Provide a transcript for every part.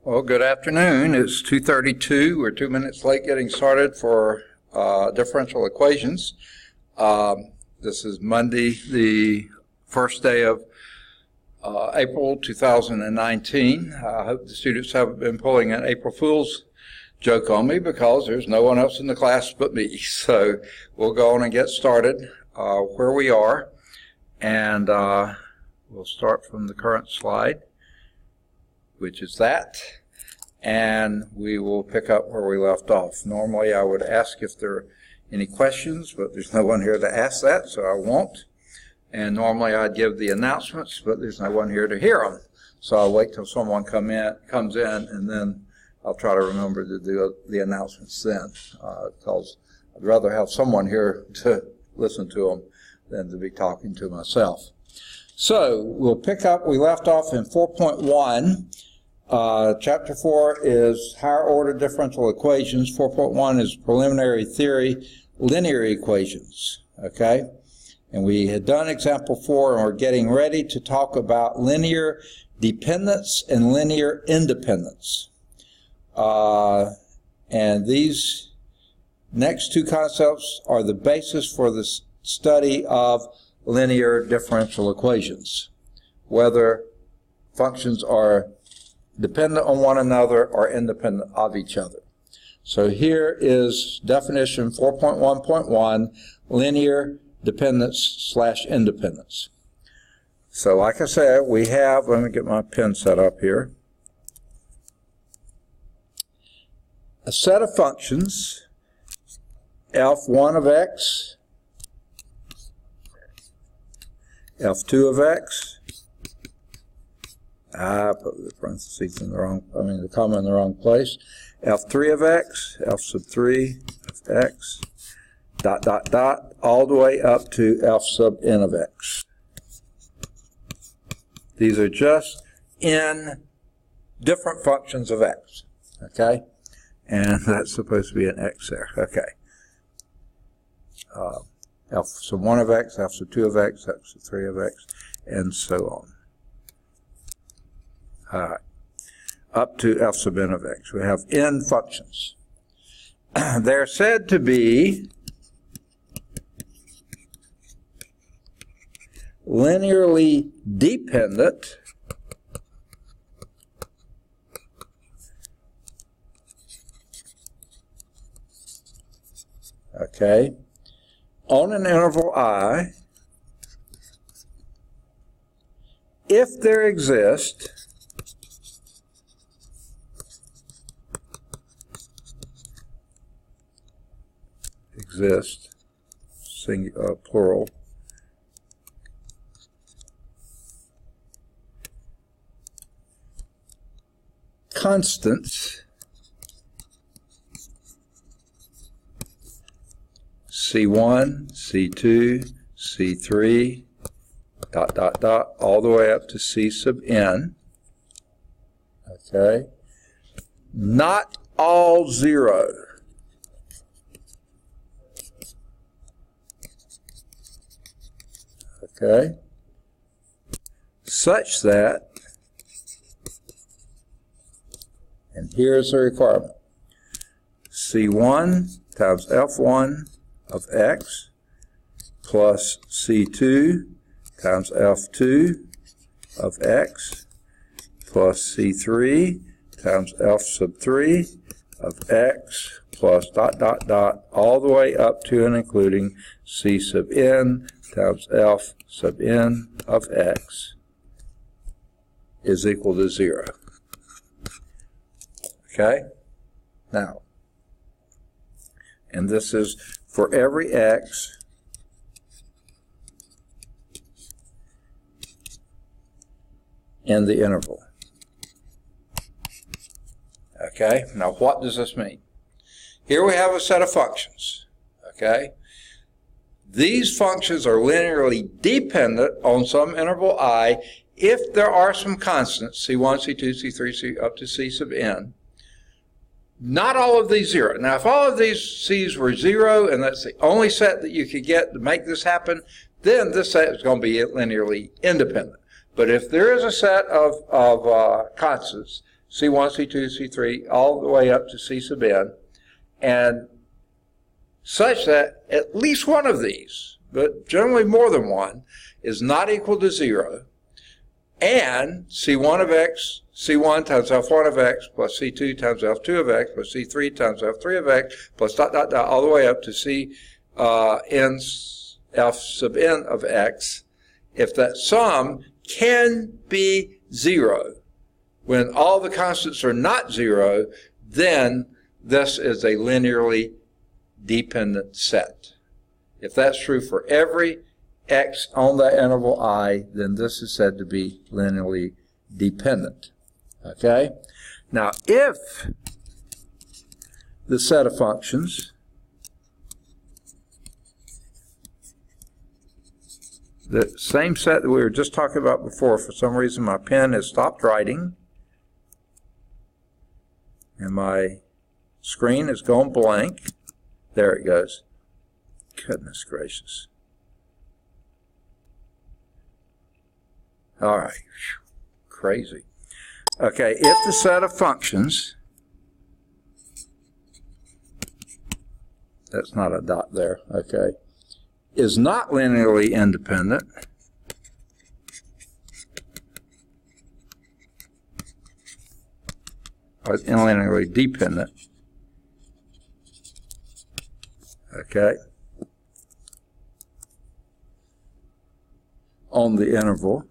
Well, good afternoon. It's 2:32. We're 2 minutes late getting started for differential equations. This is Monday, the first day of April 2019. I hope the students haven't been pulling an April Fool's joke on me because there's no one else in the class but me. So we'll go on and get started where we are. And we'll start from the current slide, which is that, and we will pick up where we left off. Normally I would ask if there are any questions, but there's no one here to ask that, so I won't. And normally I'd give the announcements, but there's no one here to hear them. So I'll wait till someone comes in, and then I'll try to remember to do the announcements then, because I'd rather have someone here to listen to them than to be talking to myself. So we'll pick up, we left off in 4.1. Chapter 4 is higher order differential equations. 4.1 is preliminary theory, linear equations. Okay? And we had done example 4, and we're getting ready to talk about linear dependence and linear independence. And these next two concepts are the basis for the study of linear differential equations, whether functions are dependent on one another or independent of each other. So here is definition 4.1.1, linear dependence / independence. So like I said, we have, let me get my pen set up here, a set of functions, f1 of x, f2 of x, I put the parentheses in the wrong, the comma in the wrong place, f3 of x, f sub 3 of x, dot, dot, dot, all the way up to f sub n of x. These are just n different functions of x, okay? And that's supposed to be an x there, okay. F sub 1 of x, f sub 2 of x, f sub 3 of x, and so on. All right. Up to f sub n of x. We have n functions. They're said to be linearly dependent on an interval I if there exist singular, plural, constants C1, C2, C3, dot, dot, dot, all the way up to C sub n, okay, not all 0. Okay, such that, and here's the requirement, C1 times F1 of x plus C2 times F2 of x plus C3 times F sub 3 of x plus dot, dot, dot, all the way up to and including C sub n times F sub n of x is equal to 0. Okay? Now, and this is for every x in the interval. Okay? Now, what does this mean? Here we have a set of functions. Okay? These functions are linearly dependent on some interval I if there are some constants, C1, C2, C3, up to C sub n. Not all of these 0. Now, if all of these C's were 0, and that's the only set that you could get to make this happen, then this set is going to be linearly independent. But if there is a set of constants, C1, C2, C3, all the way up to C sub n, and such that at least one of these, but generally more than one, is not equal to 0, and C1 of x, C1 times F1 of x plus C2 times F2 of x plus C3 times F3 of x plus dot, dot, dot, all the way up to C n F sub n of x, if that sum can be 0, when all the constants are not 0, then this is a linearly dependent set. If that's true for every x on that interval I, then this is said to be linearly dependent. Okay? Now, if the set of functions the same set that we were just talking about before, for some reason my pen has stopped writing and my screen has gone blank. There it goes. Goodness gracious. All right. Crazy. Okay, if the set of functions, that's not a dot there, okay, is not linearly independent, or linearly dependent, okay, on the interval,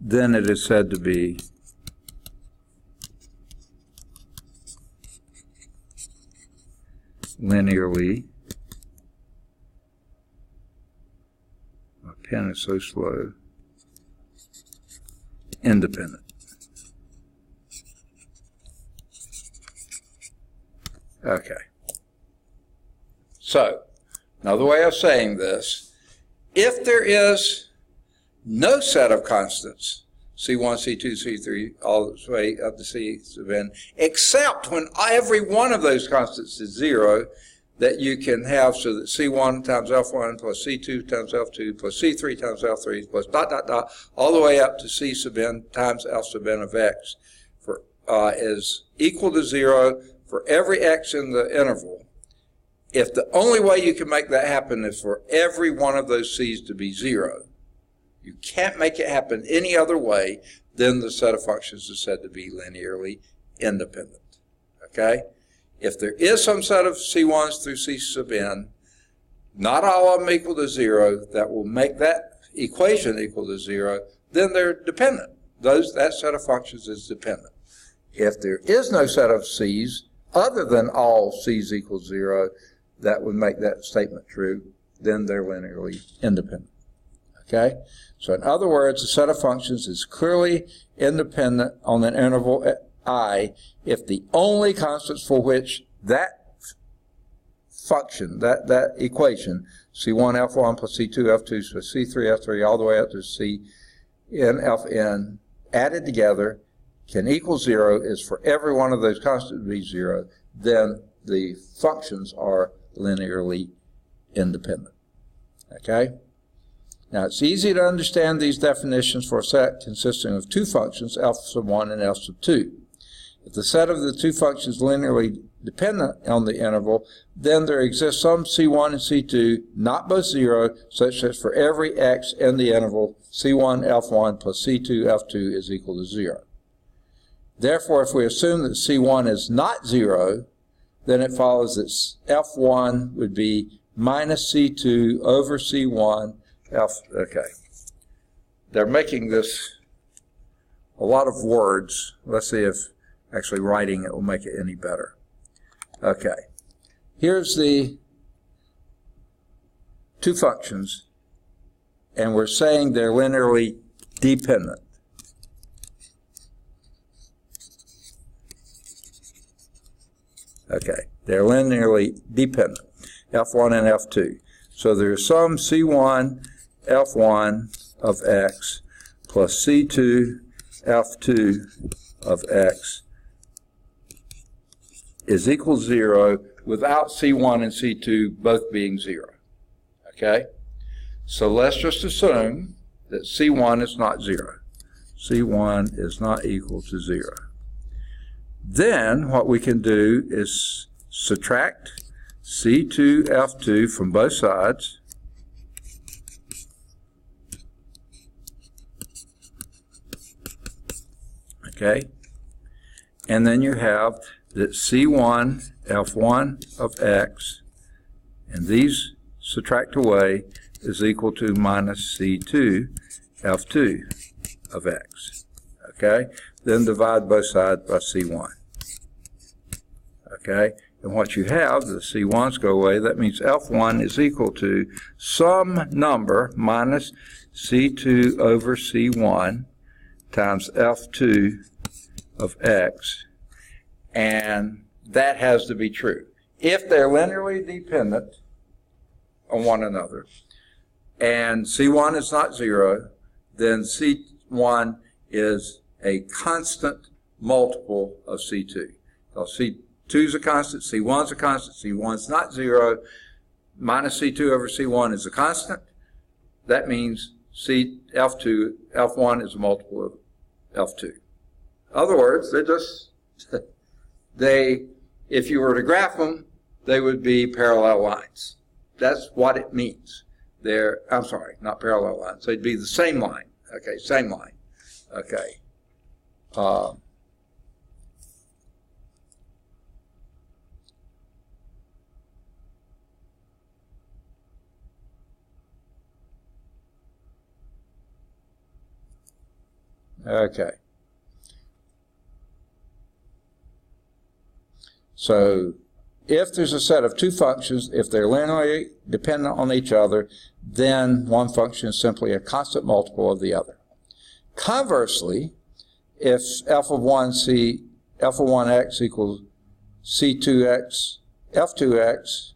then it is said to be linearly, my pen is so slow, independent. Okay. So, another way of saying this, if there is no set of constants, C1, C2, C3, all the way up to C sub n, except when every one of those constants is 0, that you can have so that C1 times F1 plus C2 times F2 plus C3 times F3 plus dot, dot, dot, all the way up to C sub n times F sub n of x is equal to 0 for every x in the interval. If the only way you can make that happen is for every one of those c's to be 0, you can't make it happen any other way, then the set of functions is said to be linearly independent. Okay? If there is some set of C1s through C sub n, not all of them equal to 0, that will make that equation equal to 0, then they're dependent. That set of functions is dependent. If there is no set of c's other than all c's equals 0, that would make that statement true, then they're linearly independent. Okay? So in other words, the set of functions is clearly independent on an interval I if the only constants for which that function, that equation, C1 F1 plus C2 F2 plus C3 F3 all the way up to C n Fn added together can equal 0 is for every one of those constants to be 0, then the functions are linearly independent. Okay? Now, it's easy to understand these definitions for a set consisting of two functions, f sub 1 and f sub 2. If the set of the two functions is linearly dependent on the interval, then there exists some C1 and C2, not both 0, such that for every x in the interval, C1 F1 plus C2 F2 is equal to 0. Therefore, if we assume that C1 is not 0, then it follows that F1 would be minus C2 over C1 okay. They're making this a lot of words. Let's see if actually writing it will make it any better. Okay. Here's the two functions, and we're saying they're linearly dependent. Okay. They're linearly dependent, F1 and F2. So there's some C1 F1 of x plus C2 F2 of x is equal to 0 without C1 and C2 both being 0. Okay? So let's just assume that C1 is not 0. C1 is not equal to 0. Then what we can do is subtract C2, F2 from both sides. Okay? And then you have that C1, F1 of X, and these subtract away, is equal to minus C2, F2 of X. Okay? Then divide both sides by C1. Okay? And what you have, the C1s go away, that means F1 is equal to some number minus C2 over C1 times F2 of X, and that has to be true. If they're linearly dependent on one another, and C1 is not 0, then C1 is a constant multiple of C2. So C2 is a constant, C1 is a constant, C1 is not 0, minus C2 over C1 is a constant. That means F1 is a multiple of F2. In other words, they're just, if you were to graph them, they would be parallel lines. That's what it means. I'm sorry, not parallel lines. They'd be the same line. Okay, same line. Okay. Okay. So if there's a set of two functions, if they're linearly dependent on each other, then one function is simply a constant multiple of the other. Conversely, if f of 1x equals c2x, f2x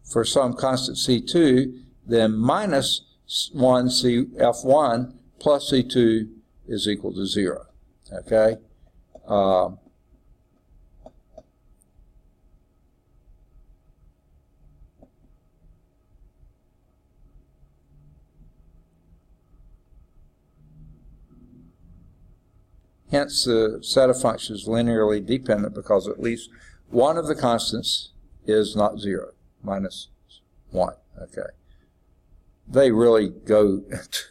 for some constant c2, then minus 1 f1 plus c2 is equal to 0. Okay? Hence, the set of functions is linearly dependent because at least one of the constants is not 0, minus 1. Okay. They really go into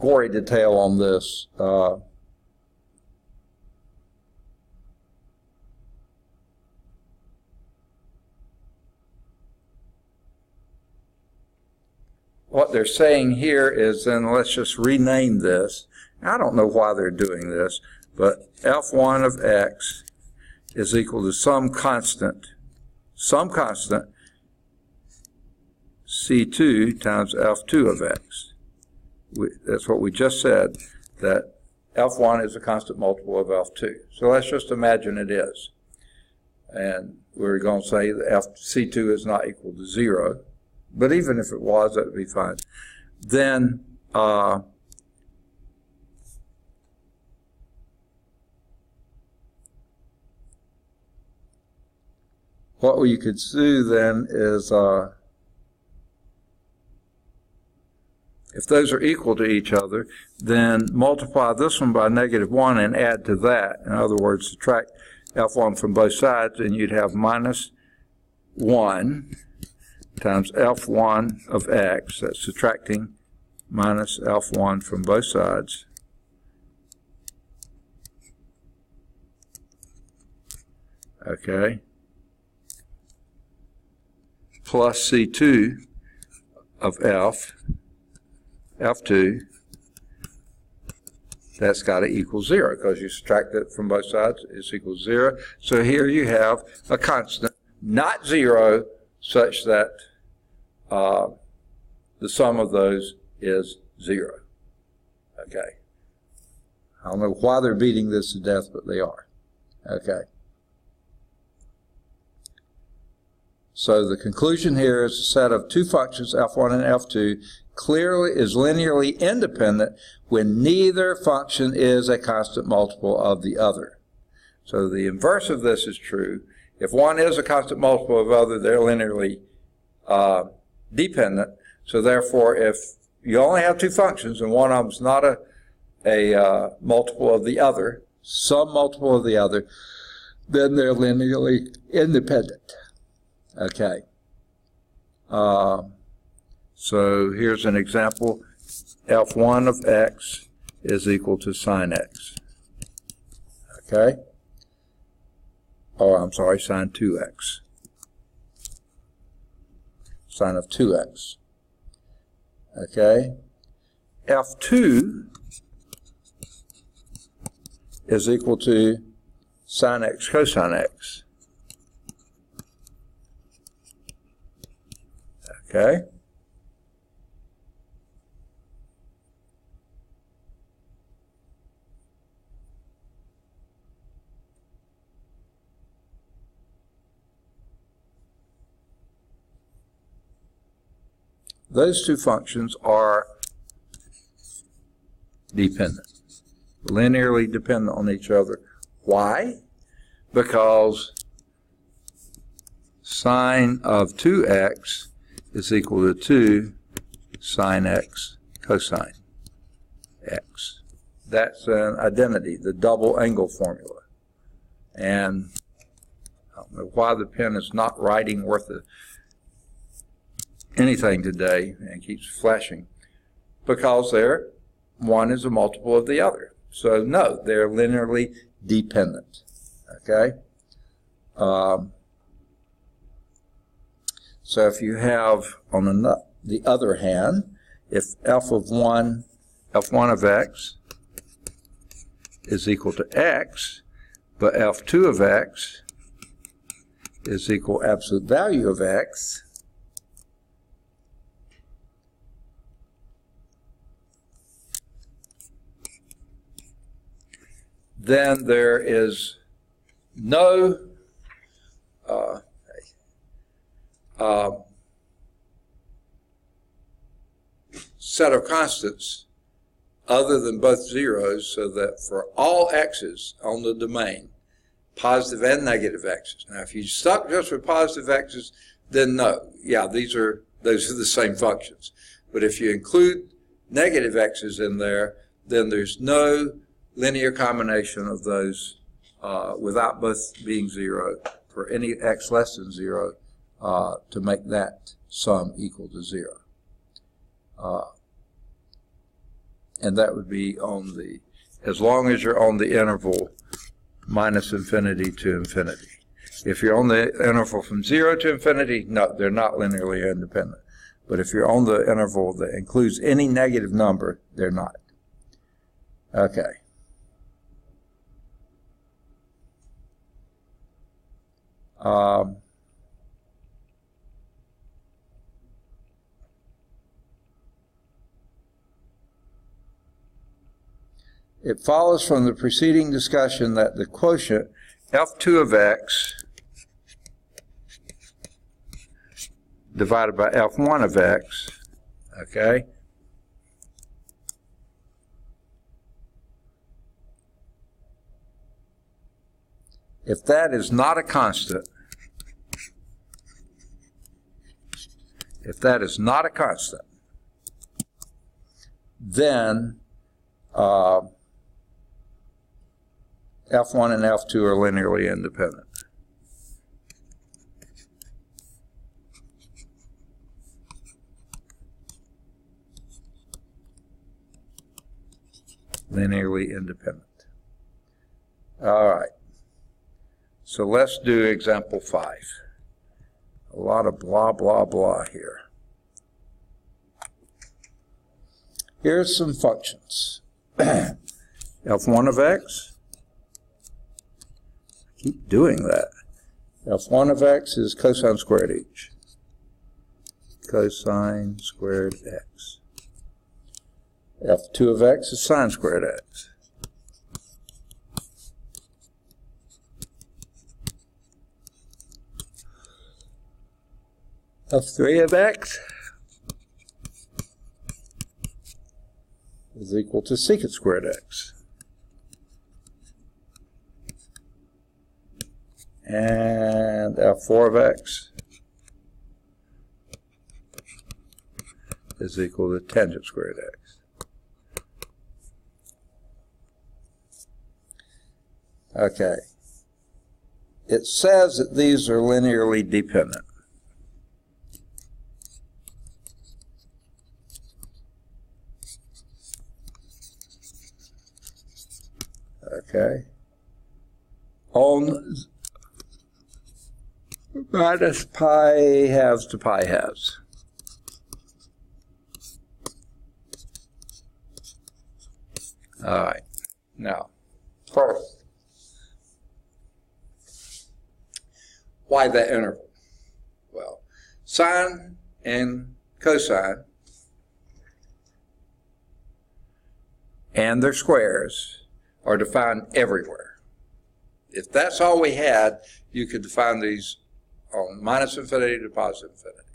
gory detail on this. What they're saying here is, then let's just rename this. I don't know why they're doing this, but f1 of x is equal to some constant c2 times f2 of x. That's what we just said, that f1 is a constant multiple of f2. So let's just imagine it is. And we're going to say that c2 is not equal to 0. But even if it was, that would be fine. Then what you could do then is, if those are equal to each other, then multiply this one by -1 and add to that. In other words, subtract f1 from both sides, and you'd have minus 1 times f1 of x. That's subtracting minus f1 from both sides. Okay. Plus c2 of f2, that's got to equal 0 because you subtract it from both sides, it's equal to 0. So here you have a constant, not 0, such that the sum of those is 0. Okay. I don't know why they're beating this to death, but they are. Okay. So the conclusion here is a set of two functions, f1 and f2, clearly is linearly independent when neither function is a constant multiple of the other. So the inverse of this is true. If one is a constant multiple of the other, they're linearly dependent. So therefore, if you only have two functions and one of them is not a a multiple of the other, some multiple of the other, then they're linearly independent. Okay. So here's an example. F1 of x is equal to sine x. Okay? Oh, I'm sorry, sine 2x. Sine of 2x. Okay? F2 is equal to sine x cosine x. Okay? Those two functions are dependent, linearly dependent on each other. Why? Because sine of 2x is equal to 2 sine x cosine x. That's an identity, the double angle formula. And I don't know why the pen is not writing worth anything today and keeps flashing, because one is a multiple of the other. So no, they're linearly dependent. Okay? So if you have, on the other hand, if f1 of x is equal to x, but f2 of x is equal absolute value of x, then there is no set of constants other than both zeros, so that for all x's on the domain, positive and negative x's. Now, if you stuck just with positive x's, then no. Yeah, those are the same functions. But if you include negative x's in there, then there's no linear combination of those without both being 0 for any x less than 0 to make that sum equal to 0. And that would be on the, as long as you're on the interval minus infinity to infinity. If you're on the interval from 0 to infinity, no, they're not linearly independent. But if you're on the interval that includes any negative number, they're not. Okay. It follows from the preceding discussion that the quotient f2 of x divided by f1 of x, okay, if that is not a constant, then F1 and F2 are linearly independent. Linearly independent. All right. So let's do example 5. A lot of blah, blah, blah here. Here's some functions. F1 of x. Keep doing that. F1 of x is cosine squared h. Cosine squared x. F2 of x is sine squared x. F3 of x is equal to secant squared x. And F4 of x is equal to tangent squared x. Okay. It says that these are linearly dependent. Okay. On minus pi halves to pi halves. All right. Now, first, why that interval? Well, sine and cosine and their squares are defined everywhere. If that's all we had, you could define these on minus infinity to positive infinity.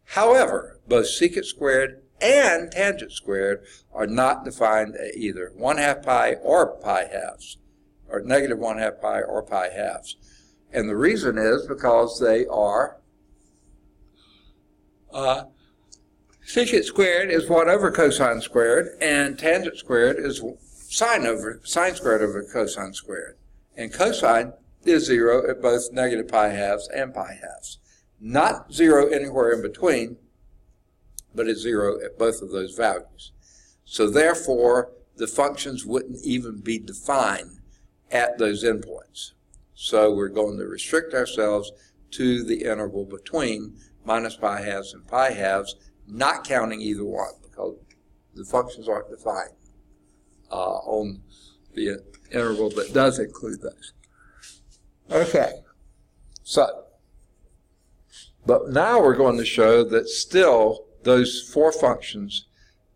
However, both secant squared and tangent squared are not defined at either 1/2 pi or pi halves, or negative 1/2 pi or pi halves. And the reason is because they are secant squared is 1 over cosine squared, and tangent squared is sine squared over cosine squared. And cosine is 0 at both negative pi halves and pi halves. Not 0 anywhere in between, but it's 0 at both of those values. So therefore, the functions wouldn't even be defined at those endpoints. So we're going to restrict ourselves to the interval between minus pi halves and pi halves, not counting either one, because the functions aren't defined on the interval that does include those. Okay, so, but now we're going to show that still those four functions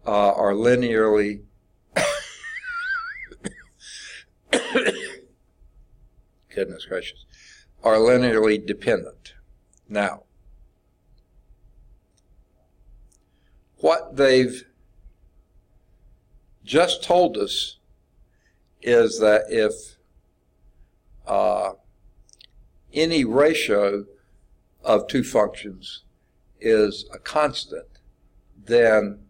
are linearly goodness gracious, are linearly dependent. Now, what they've just told us is that if any ratio of two functions is a constant, then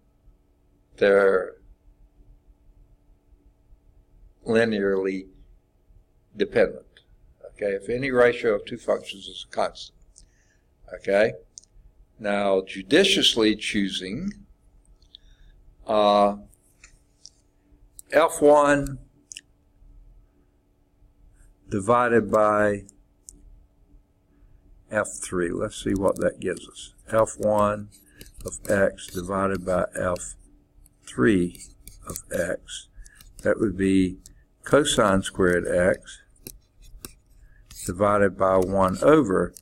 they're linearly dependent. Okay, if any ratio of two functions is a constant. Okay, now judiciously choosing F1 divided by F3. Let's see what that gives us. F1 of x divided by F3 of x. That would be cosine squared x divided by 1 over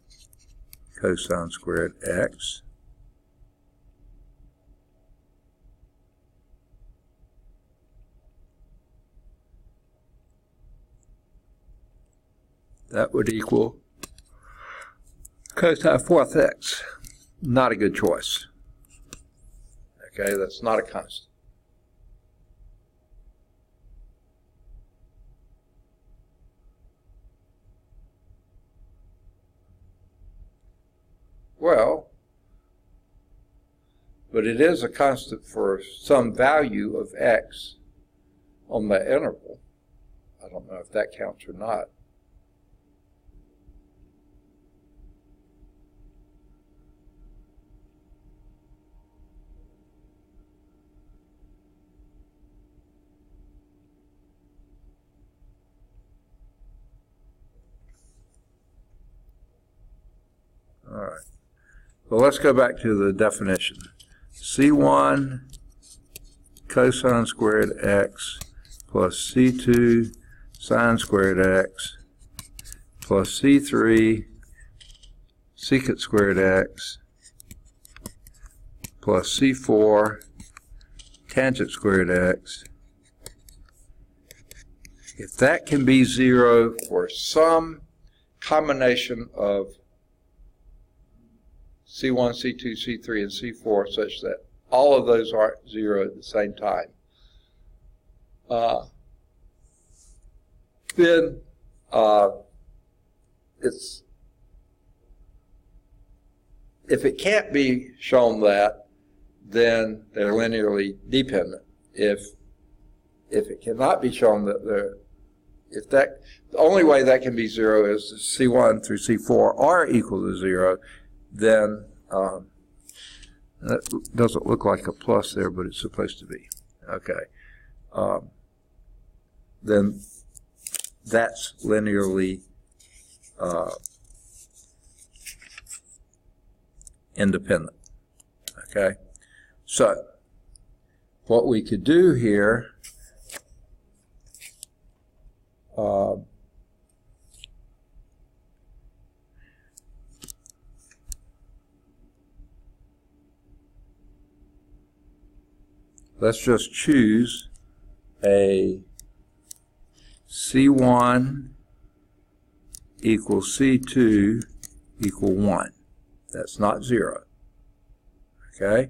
cosine squared x. That would equal cosine fourth x. Not a good choice. Okay, that's not a constant. Well, but it is a constant for some value of x on that interval. I don't know if that counts or not. All right. Well, let's go back to the definition. C1 cosine squared x plus C2 sine squared x plus C3 secant squared x plus C4 tangent squared x. If that can be 0 for some combination of C1, C2, C3, and C4 such that all of those aren't 0 at the same time, then if it can't be shown that, then they're linearly dependent. If it cannot be shown that they're if that, the only way that can be 0 is C1 through C4 are equal to 0, then that doesn't look like a plus there, but it's supposed to be. Okay. Then that's linearly independent. Okay. So what we could do here let's just choose a C1 equals C2 equal 1. That's not 0. Okay?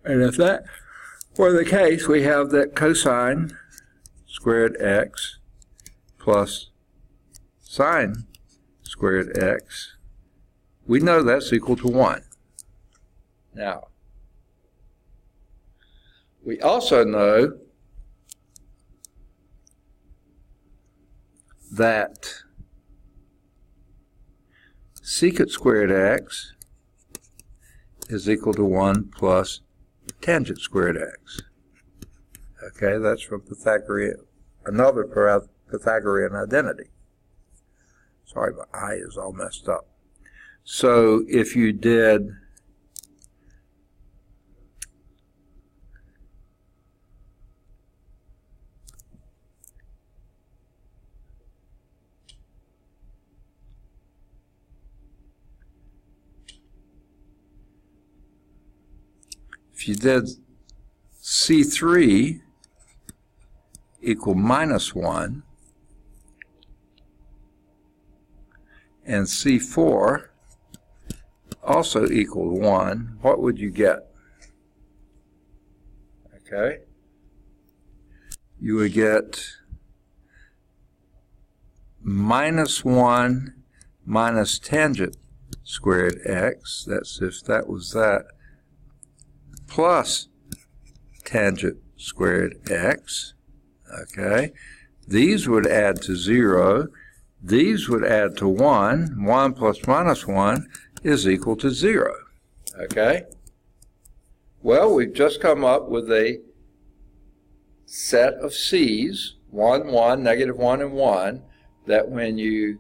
And if that were the case, we have that cosine squared x plus sine squared x. We know that's equal to 1. Now, we also know that secant squared x is equal to 1 plus tangent squared x. Okay, that's from Pythagorean, another Pythagorean identity. Sorry, my eye is all messed up. So if you did C3 equal minus 1 and C4 also equal 1, what would you get? Okay. You would get minus 1 minus tangent squared x, that's if that was that, plus tangent squared x. Okay. These would add to 0. These would add to 1. 1 plus minus 1 is equal to 0. Okay? Well, we've just come up with a set of C's, 1, 1, negative 1, and 1, that when you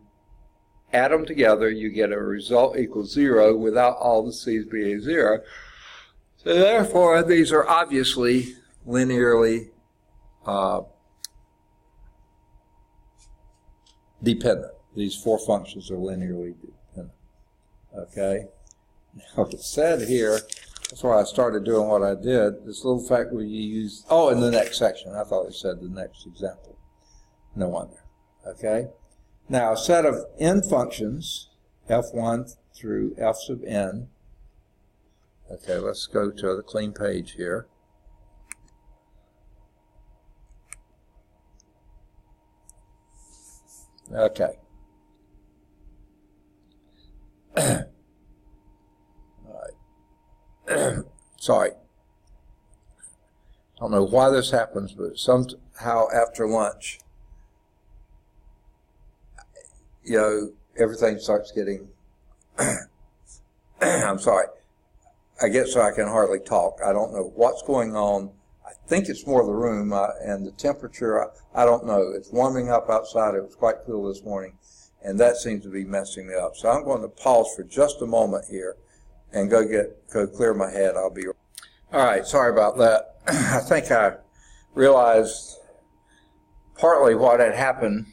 add them together, you get a result equals 0 without all the C's being 0. So therefore, these are obviously linearly dependent. These four functions are linearly dependent. Okay? Now, it's said here, that's why I started doing what I did, this little fact where you use, oh, in the next section. I thought it said the next example. No wonder. Okay? Now, a set of n functions, f1 through f sub n. Okay, let's go to the clean page here. Okay. All right. Sorry. I don't know why this happens, but somehow after lunch, you know, everything starts getting, I'm sorry, I get so I can hardly talk. I don't know what's going on. I think it's more the room and the temperature. I don't know. It's warming up outside. It was quite cool this morning, and that seems to be messing me up. So I'm going to pause for just a moment here and go clear my head. I'll be all right. Sorry about that. I think I realized partly what had happened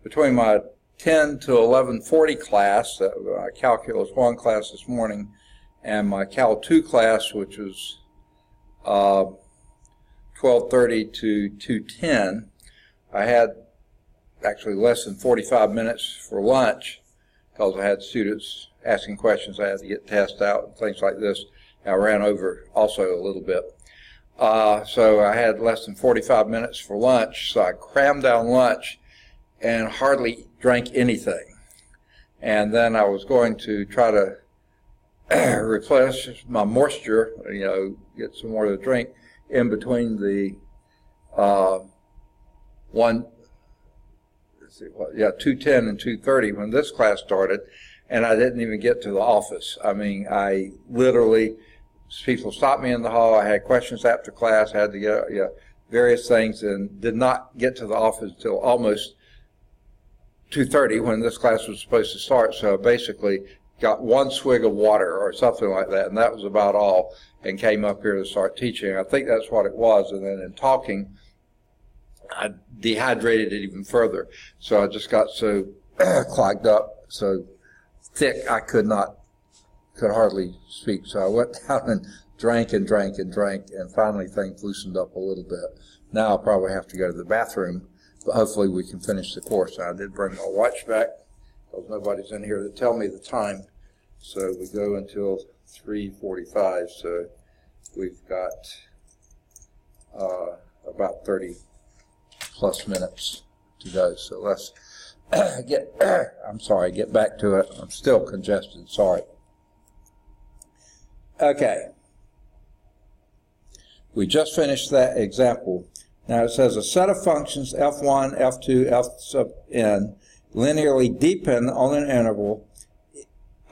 between my 10 to 11:40 class, Calculus 1 class this morning, and my Cal 2 class, which was 12:30 to 2:10. I had actually less than 45 minutes for lunch because I had students asking questions. I had to get tests out and things like this. I ran over also a little bit. So I had less than 45 minutes for lunch, so I crammed down lunch and hardly drank anything. And then I was going to try to replenish my moisture, get some more to drink in between the 2:10 and 2:30 when this class started, and I didn't even get to the office. I mean, I literally, people stopped me in the hall. I had questions after class, had to get various things, and did not get to the office until almost 2:30 when this class was supposed to start. So I basically got one swig of water or something like that, and that was about all, and came up here to start teaching. I think that's what it was, and then in talking, I dehydrated it even further. So I just got so clogged up, so thick I could hardly speak. So I went down and drank, and finally things loosened up a little bit. Now I'll probably have to go to the bathroom, but hopefully we can finish the course. I did bring my watch back, because nobody's in here to tell me the time. So we go until 3:45, so we've got about 30 plus minutes to go. So let's get back to it. I'm still congested, sorry. Okay. We just finished that example. Now it says a set of functions f1, f2, f sub n linearly depend on an interval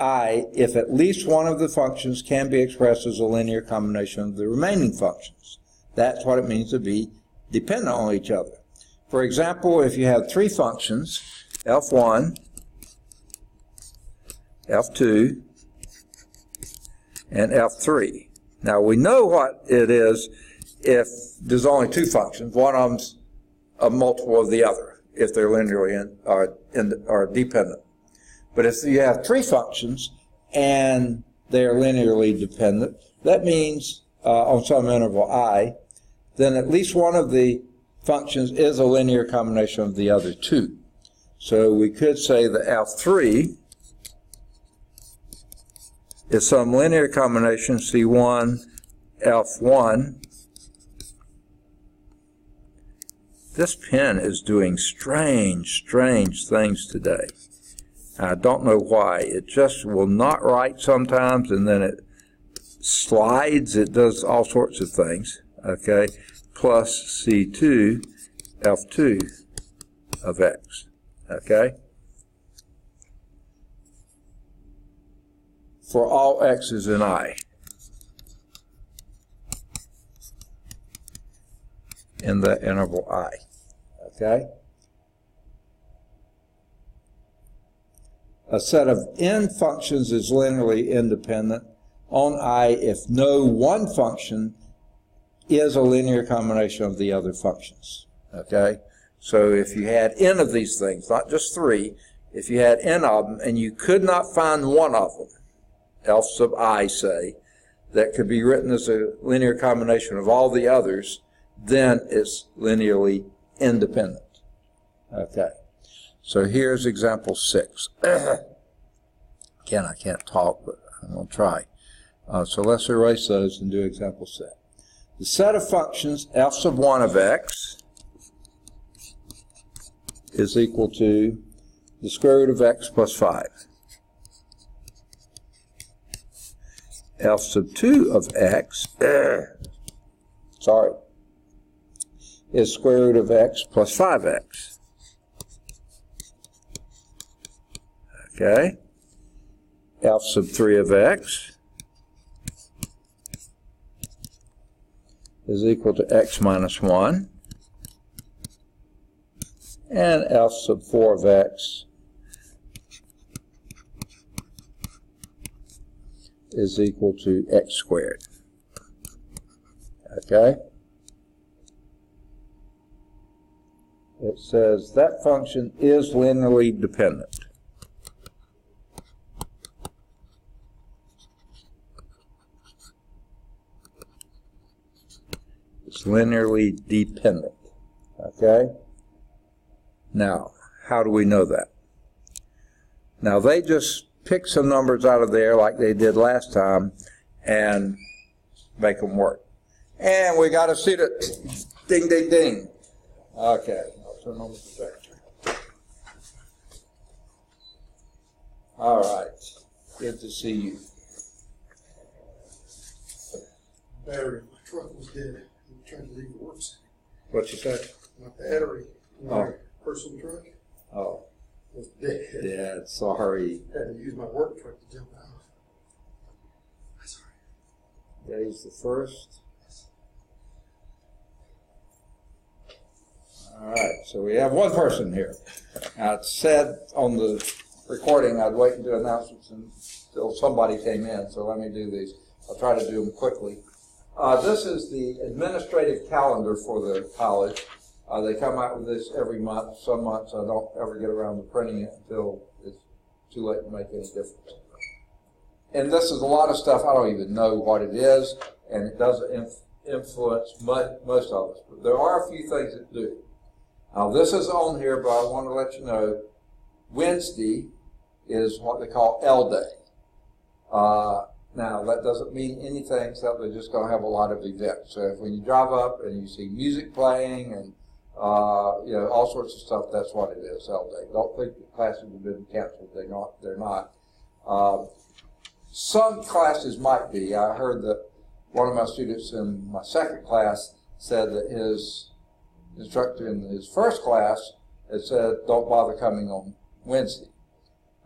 I if at least one of the functions can be expressed as a linear combination of the remaining functions. That's what it means to be dependent on each other. For example, if you have three functions, f1, f2, and f3. Now we know what it is if there's only two functions. One of them's a multiple of the other, if they're linearly are dependent. But if you have three functions and they're linearly dependent, that means on some interval I, then at least one of the functions is a linear combination of the other two. So we could say that F3 is some linear combination C1, F1. This pen is doing strange things today. I don't know why. It just will not write sometimes, and then it slides. It does all sorts of things. Okay, plus C2, F2 of X. Okay? For all X's in I. In the interval I. Okay? A set of n functions is linearly independent on I if no one function is a linear combination of the other functions. Okay? So if you had n of these things, not just three, if you had n of them and you could not find one of them, F sub I say, that could be written as a linear combination of all the others, then it's linearly independent. Okay. So here's example 6. Again, I can't talk, but I'm going to try. So let's erase those and do example 6. The set of functions f sub 1 of x is equal to the square root of x plus 5. F sub 2 of x is square root of x plus 5x. Okay. F sub 3 of x is equal to x minus 1. And F sub 4 of x is equal to x squared. Okay? It says that function is linearly dependent. It's linearly dependent. Okay? Now, how do we know that? Now, they just pick some numbers out of there like they did last time and make them work. And we got to see it. Ding, ding, ding. Okay, I'll turn on the projector. All right, good to see you. battery in my truck was dead. I tried to leave the work center. What you say? My battery in my personal truck was dead. Yeah, sorry. Had to use my work truck to jump out. Sorry. Today's the 1st. All right, so we have one person here. Now, it said on the recording I'd wait and do announcements until somebody came in, so let me do these. I'll try to do them quickly. This is the administrative calendar for the college. They come out with this every month. Some months I don't ever get around to printing it until it's too late to make any difference. And this is a lot of stuff I don't even know what it is, and it doesn't influence most of us. But there are a few things that do. Now, this is on here, but I want to let you know Wednesday is what they call L Day. Now, that doesn't mean anything except they're just going to have a lot of events. So when you drive up and you see music playing and all sorts of stuff, that's what it is, L Day. Don't think the classes have been canceled. They're not. Some classes might be. I heard that one of my students in my second class said that his instructor in his first class had said, don't bother coming on Wednesday.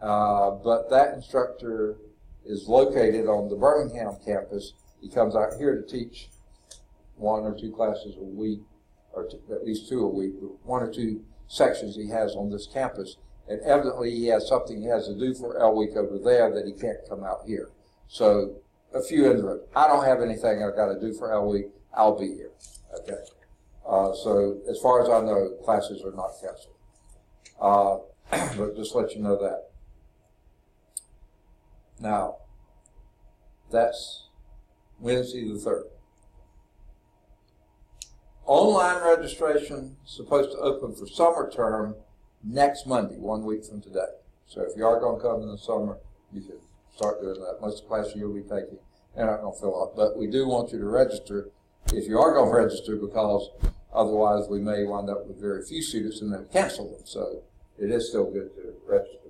But that instructor is located on the Birmingham campus. He comes out here to teach 1 or 2 classes a week, or at least 2 a week, but 1 or 2 sections he has on this campus. And evidently he has something he has to do for L week over there that he can't come out here. So a few interrupts. I don't have anything I've got to do for L week. I'll be here. Okay. So as far as I know, classes are not canceled. But just let you know that. Now, that's Wednesday the 3rd. Online registration is supposed to open for summer term next Monday, 1 week from today. So if you are going to come in the summer, you can start doing that. Most of the classes you'll be taking, they're not going to fill up. But we do want you to register if you are going to register, because otherwise we may wind up with very few students and then cancel them. So it is still good to register.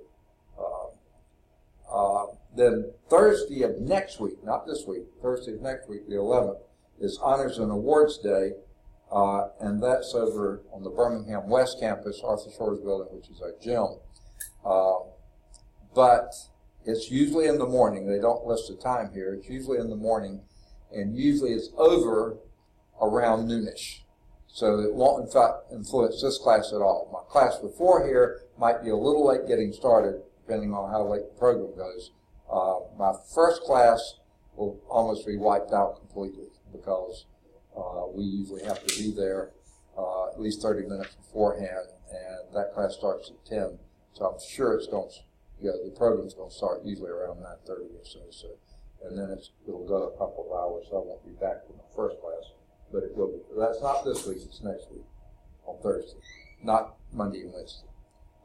Then Thursday of next week, not this week, Thursday of next week, the 11th, is Honors and Awards Day, and that's over on the Birmingham West Campus, Arthur Shores Building, which is our gym. But it's usually in the morning. They don't list the time here. It's usually in the morning, and usually it's over around noonish. So it won't, in fact, influence this class at all. My class before here might be a little late getting started, depending on how late the program goes. My first class will almost be wiped out completely, because we usually have to be there at least 30 minutes beforehand, and that class starts at 10. So I'm sure it's going to, the program's going to start usually around 9:30 or so. And then it'll go a couple of hours, so I won't be back for my first class. But it will be. That's not this week, it's next week on Thursday, not Monday and Wednesday.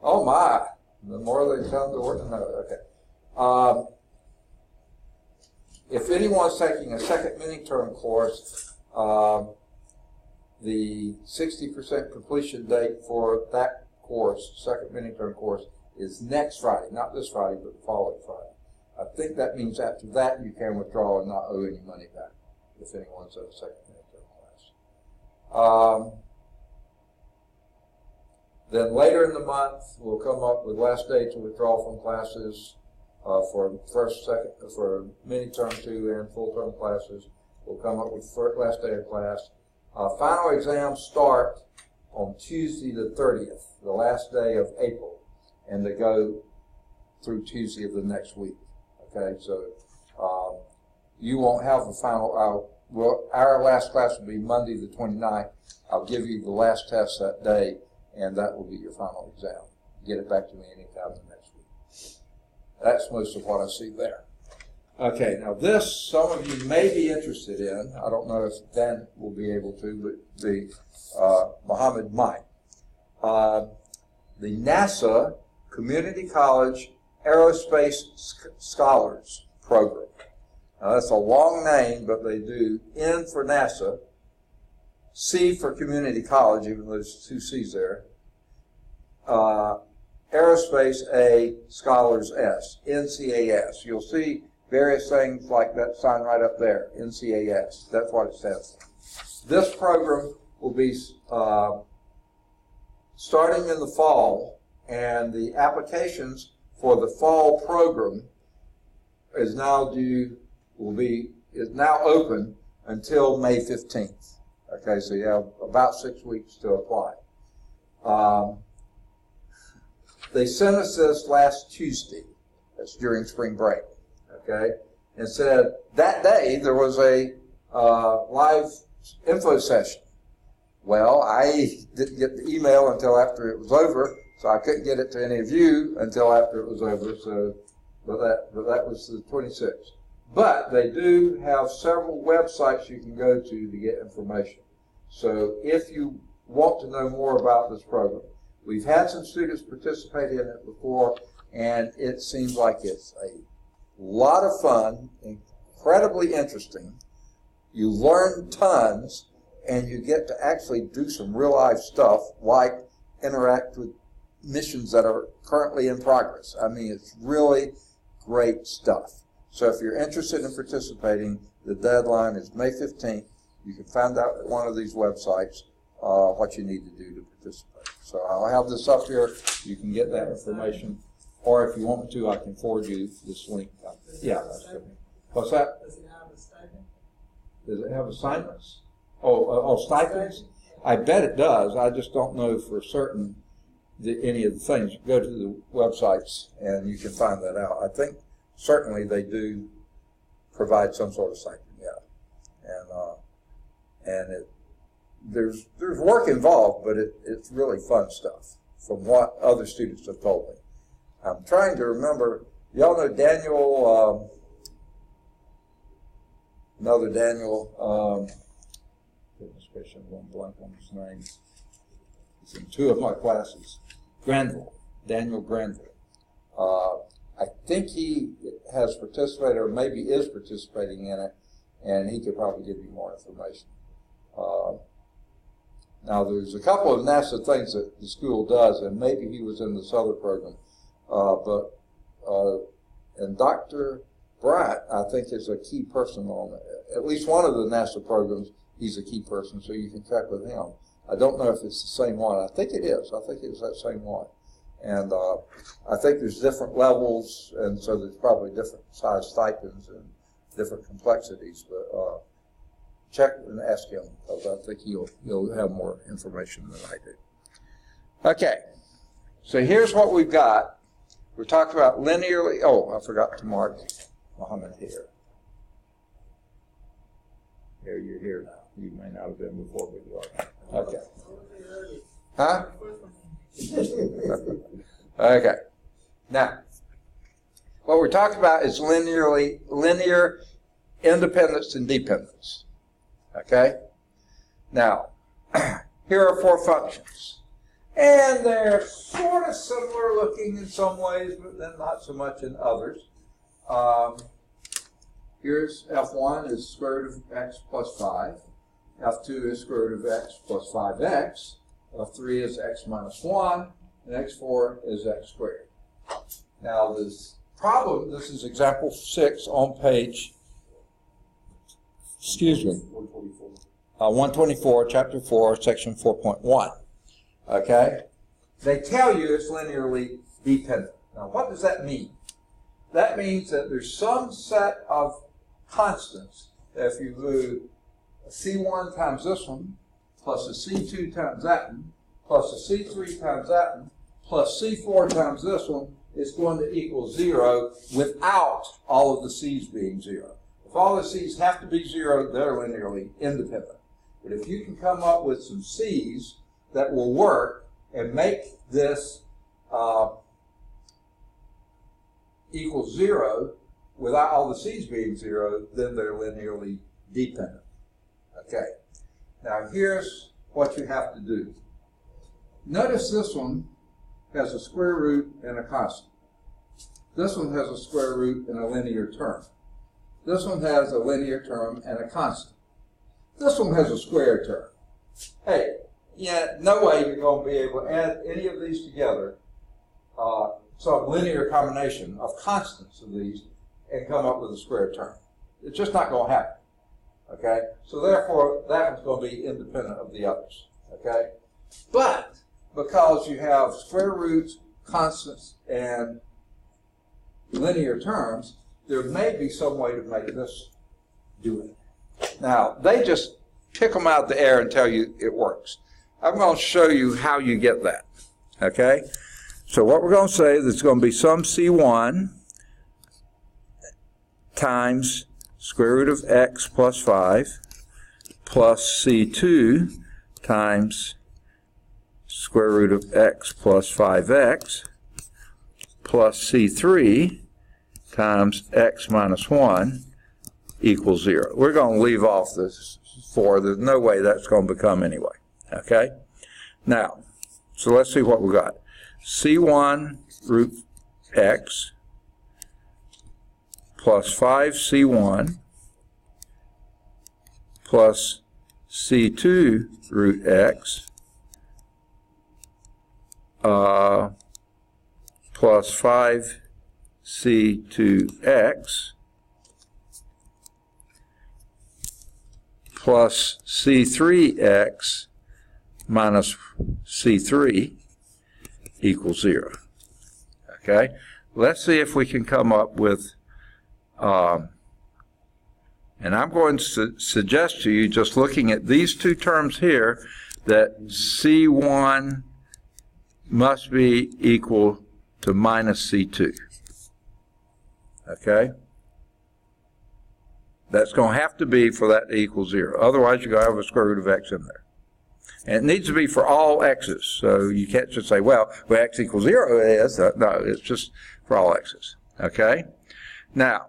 Oh my, the more they come to work, no, okay. If anyone's taking a second mini-term course, the 60% completion date for that course, second mini-term course, is next Friday, not this Friday, but the following Friday. I think that means after that you can withdraw and not owe any money back if anyone's at a second mini-term class. Then later in the month, we'll come up with last day to withdraw from classes for for mini-term 2 and full-term classes. We'll come up with last day of class. Final exams start on Tuesday the 30th, the last day of April, and they go through Tuesday of the next week. Okay, so you won't have a final. Our last class will be Monday the 29th. I'll give you the last test that day, and that will be your final exam. Get it back to me anytime the next week. That's most of what I see there. Okay, now this, some of you may be interested in. I don't know if Dan will be able to, but the Muhammad might. The NASA Community College Aerospace Scholars Program. Now that's a long name, but they do N for NASA, C for Community College, even though there's 2 C's there, Aerospace A, Scholars S, NCAS. You'll see various things like that sign right up there, NCAS. That's what it stands for. This program will be starting in the fall, and the applications for the fall program is now open until May 15th. Okay, so you have about 6 weeks to apply. They sent us this last Tuesday. That's during spring break. Okay, and said that day there was a live info session. Well, I didn't get the email until after it was over, so I couldn't get it to any of you until after it was over. So, but that was the 26th. But they do have several websites you can go to get information. So if you want to know more about this program, we've had some students participate in it before, and it seems like it's a lot of fun, incredibly interesting. You learn tons, and you get to actually do some real life stuff, like interact with missions that are currently in progress. I mean, it's really great stuff. So if you're interested in participating, the deadline is May 15th. You can find out at one of these websites what you need to do to participate. So I'll have this up here. You can get that information. Or if you want me to, I can forward you this link. Yeah. What's that? Does it have a stipend? Does it have assignments? Oh, stipends? I bet it does. I just don't know for certain any of the things. Go to the websites and you can find that out. I think certainly they do provide some sort of stipend, yeah. And there's work involved, but it's really fun stuff from what other students have told me. I'm trying to remember, y'all know Daniel, another Daniel, goodness gracious, I'm going blank on his name. He's in 2 of my classes. Granville, Daniel Granville. I think he has participated, or maybe is participating in it, and he could probably give you more information. Now, there's a couple of NASA things that the school does, and maybe he was in this other program, and Dr. Bryant, I think, is a key person on it. At least one of the NASA programs, he's a key person, so you can check with him. I don't know if it's the same one. I think it is. I think it's that same one. And I think there's different levels, and so there's probably different size stipends and different complexities. But check and ask him, because I think he'll have more information than I do. Okay, so here's what we've got. We're talking about linearly. Oh, I forgot to mark Muhammad here. Here, you're here now. You may not have been before, but you are. Okay. Huh? Okay. Now, what we're talking about is linear independence and dependence. Okay? Now, here are 4 functions. And they're sort of similar looking in some ways, but then not so much in others. Here's F1 is square root of x plus 5. F2 is square root of x plus 5x. F3 is x minus 1. And x4 is x squared. Now this problem, this is example 6 on page, 124, chapter 4, section 4.1. Okay? They tell you it's linearly dependent. Now what does that mean? That means that there's some set of constants that if you move a C1 times this one, plus a C2 times that one, plus a C3 times that one, plus C4 times this one, is going to equal 0 without all of the C's being 0. If all the C's have to be 0, they're linearly independent. But if you can come up with some C's that will work and make this equal 0 without all the C's being 0, then they're linearly dependent. Okay. Now here's what you have to do. Notice this one has a square root and a constant. This one has a square root and a linear term. This one has a linear term and a constant. This one has a square term. Hey, yeah, no way you're going to be able to add any of these together, some linear combination of constants of these, and come up with a square term. It's just not going to happen. Okay? So therefore, that one's going to be independent of the others. Okay? But because you have square roots, constants, and linear terms, there may be some way to make this do it. Now, they just pick them out of the air and tell you it works. I'm going to show you how you get that. Okay? So what we're going to say is it's going to be some C1 times square root of x plus 5 plus C2 times square root of x plus 5x plus C3 times x minus 1 equals 0. We're going to leave off this 4. There's no way that's going to become anyway. Okay? Now, so let's see what we got. C1 root x plus 5C1 plus C2 root x plus 5C2x plus C3x minus C3 equals 0. Okay? Let's see if we can come up with, and I'm going to suggest to you, just looking at these two terms here, that C1 must be equal to minus C2. Okay? That's going to have to be for that to equal 0. Otherwise, you're going to have a square root of x in there. And it needs to be for all x's. So you can't just say, well, where x equals 0 it is. No, it's just for all x's. Okay? Now,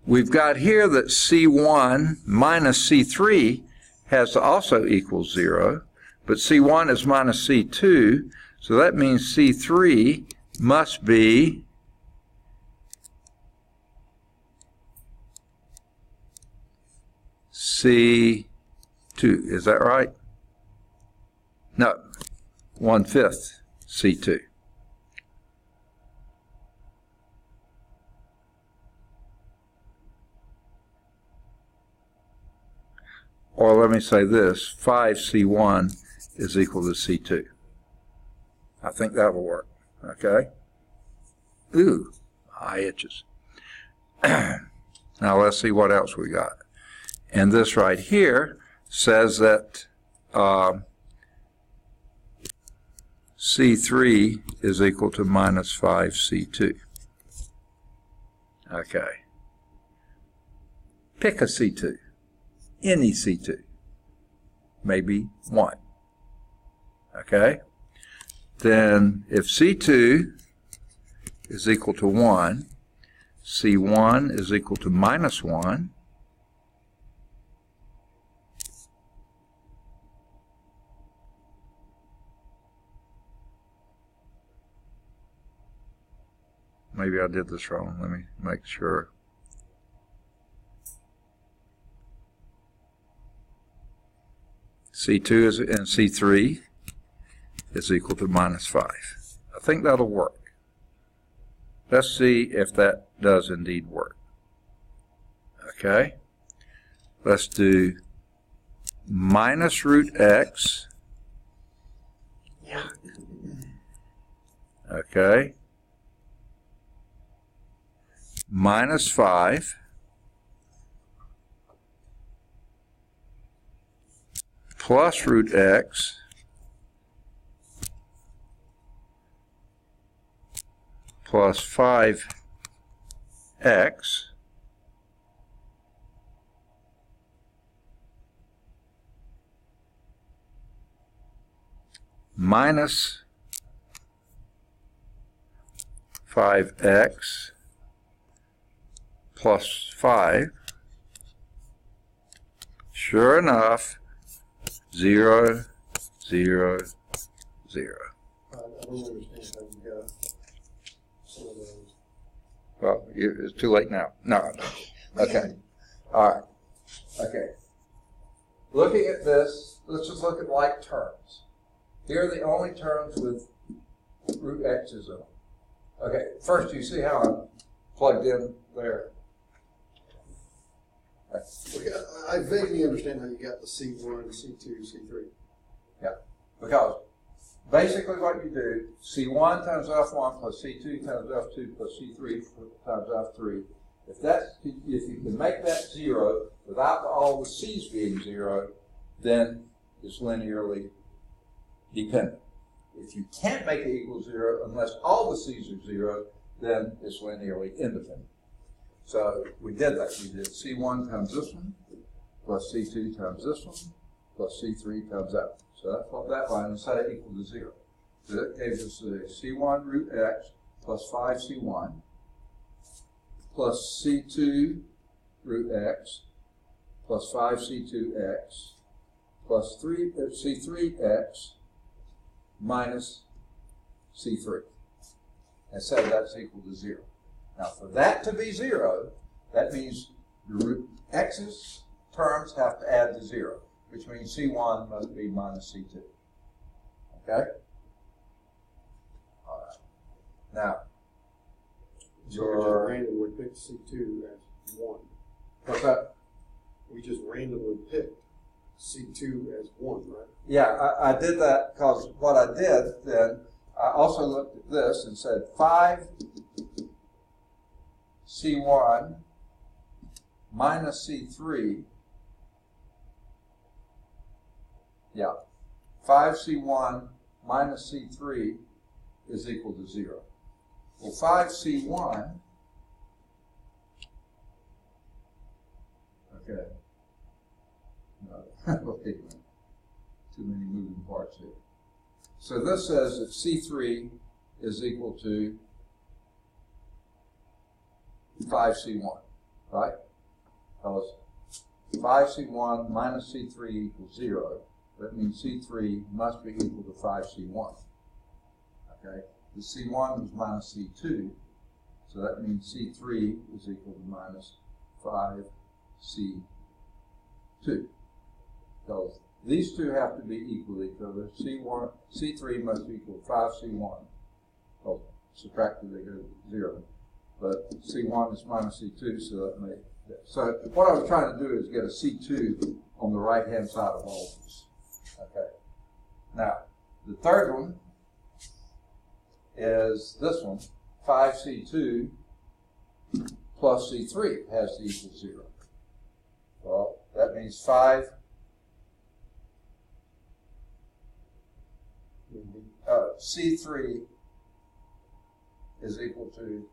we've got here that C1 minus C3 has to also equal 0. But C1 is minus C2. So that means C3 must be C2. Is that right? No. 1/5 C2. Or let me say this, 5C1 is equal to C2. I think that will work. Okay? Ooh, eye itches. Now let's see what else we got. And this right here says that C3 is equal to minus 5C2. Okay. Pick a C2. Any C2. Maybe 1. Okay? Then if C2 is equal to 1, C1 is equal to minus 1, maybe I did this wrong. Let me make sure. C2 is, and C3 is equal to minus 5. I think that'll work. Let's see if that does indeed work. Okay. Let's do minus root x. Okay. Minus 5 plus root x plus 5x minus 5x plus 5. Sure enough, 0, 0, 0. I don't understand how you got some of those. Well, it's too late now. No. Okay. All right. Okay. Looking at this, let's just look at like terms. Here are the only terms with root x's in them. Okay, first you see how I'm plugged in there? Okay, I vaguely understand how you got the C1, C2, C3. Yeah, because basically what you do, C1 times F1 plus C2 times F2 plus C3 times F3. If you can make that zero without all the C's being zero, then it's linearly dependent. If you can't make it equal zero unless all the C's are zero, then it's linearly independent. So we did that. We did C1 times this one, plus C2 times this one, plus C3 times that one. So that's what that line is set equal to zero. So that gave us the C1 root x plus 5C1 plus C2 root x plus 5C2x plus C3x minus C3. And so that's equal to zero. Now for that to be zero, that means the root x's terms have to add to zero, which means C1 must be minus C2. Okay? All right. Now, So we just randomly picked C2 as 1. What's that? We just randomly picked C2 as 1, right? Yeah, I did that because what I did then, I also looked at this and said 5C1 minus C3, yeah, 5C1 minus C3 is equal to 0. Well, 5C1, okay, no, too many moving parts here. So this says that C3 is equal to 5C1, right? Because 5C1 minus C3 equals 0. That means C3 must be equal to 5C1. Okay? The C1 was minus C2, so that means C3 is equal to minus 5C2. Because these two have to be equal to each other. C3 must equal 5C1. Oh, subtracted, they go to 0. But C1 is minus C2, so that may. So what I was trying to do is get a C2 on the right-hand side of all of this. Okay. Now, the third one is this one, 5C2 plus C3 has to equal 0. Well, that means 5 C3 is equal to,